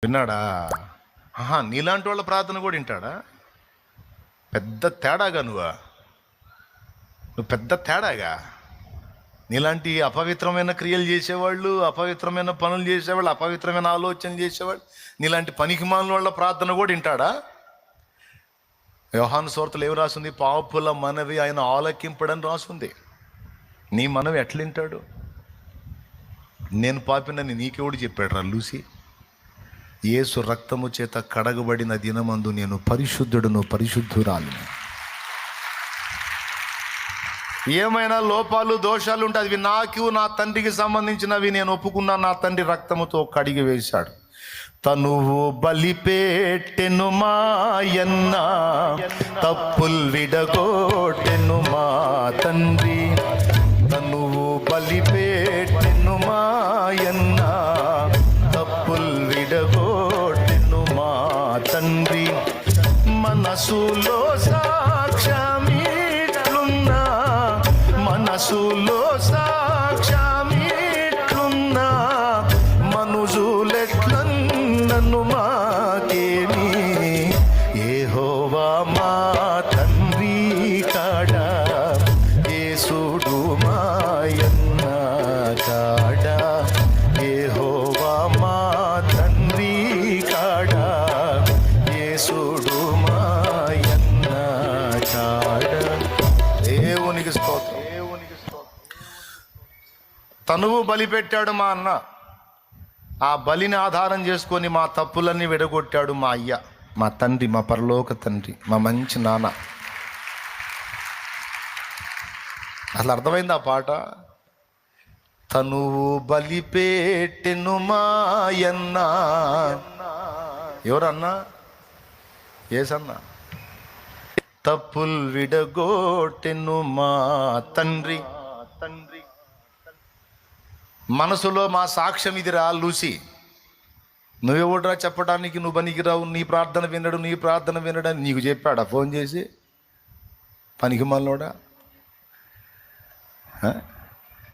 విన్నాడా? నీలాంటి వాళ్ళ ప్రార్థన కూడా వింటాడా? పెద్ద తేడాగా నువ్వు పెద్ద తేడాగా. నీలాంటి అపవిత్రమైన క్రియలు చేసేవాళ్ళు, అపవిత్రమైన పనులు చేసేవాళ్ళు, అపవిత్రమైన ఆలోచనలు చేసేవాళ్ళు, నీలాంటి పనికిమాలిన వాళ్ళ ప్రార్థన కూడా వింటాడా? యోహాను సువార్తలో ఏమి రాసింది? పాపుల మనవి ఆయన ఆలకింపడని రాసింది. నీ మనవి ఎట్లా వింటాడు? నేను పాపినని నీకెవడు చెప్పాడు రా లూసి? యేసు రక్తము చేత కడగబడిన దినమందు నేను పరిశుద్ధుడును, పరిశుద్ధురాలిని. ఏమైనా లోపాలు దోషాలు ఉంటే అవి నాకు, నా తండ్రికి సంబంధించినవి. నేను ఒప్పుకున్నాను. నా తండ్రి రక్తముతో కడిగి వేశాడు. తనువు బలిపేట్టెను మాయన్న, తప్పుల్ విడగొట్టెను మా తండ్రి. తనువు బలిపేట్టెను మాయన్న, తప్పుల్ విడగొట్టెను మా తండ్రి. మనసులో సాక్ష్యమిట్లున్నా, మనసులో సాక్ష్యమిట్లున్నా, మనుజులెట్లన్నను మాకేమి. యెహోవా మా తండ్రి కాడా, యేసుడు మాయన్న కాడా. యెహోవా మా తండ్రి కాడా, యేసుడు మాయన్న కాడా. దేవునికి స్తోత్రం. తనువు బలి పెట్టాడు మా అన్న. ఆ బలిని ఆధారం చేసుకొని మా తప్పులన్నీ విడగొట్టాడు మా అయ్య, మా తండ్రి, మా పరలోక తండ్రి, మా మంచి నాన్న. అసలు అర్థమైంది ఆ పాట? తనువు బలిపేట్టెను మాయన్న. ఎవరన్నా? ఏసన్నా. తప్పుల్ విడగొట్టెను మా తండ్రి. మనసులో మా సాక్ష్యం ఇదిరా లూసి. నువ్వెవడరా చెప్పడానికి? నువ్వు పనికిరావు, నీ ప్రార్థన వినడు, నీ ప్రార్థన వినడని నీకు చెప్పాడా ఫోన్ చేసి? పనికి మళ్ళోడా?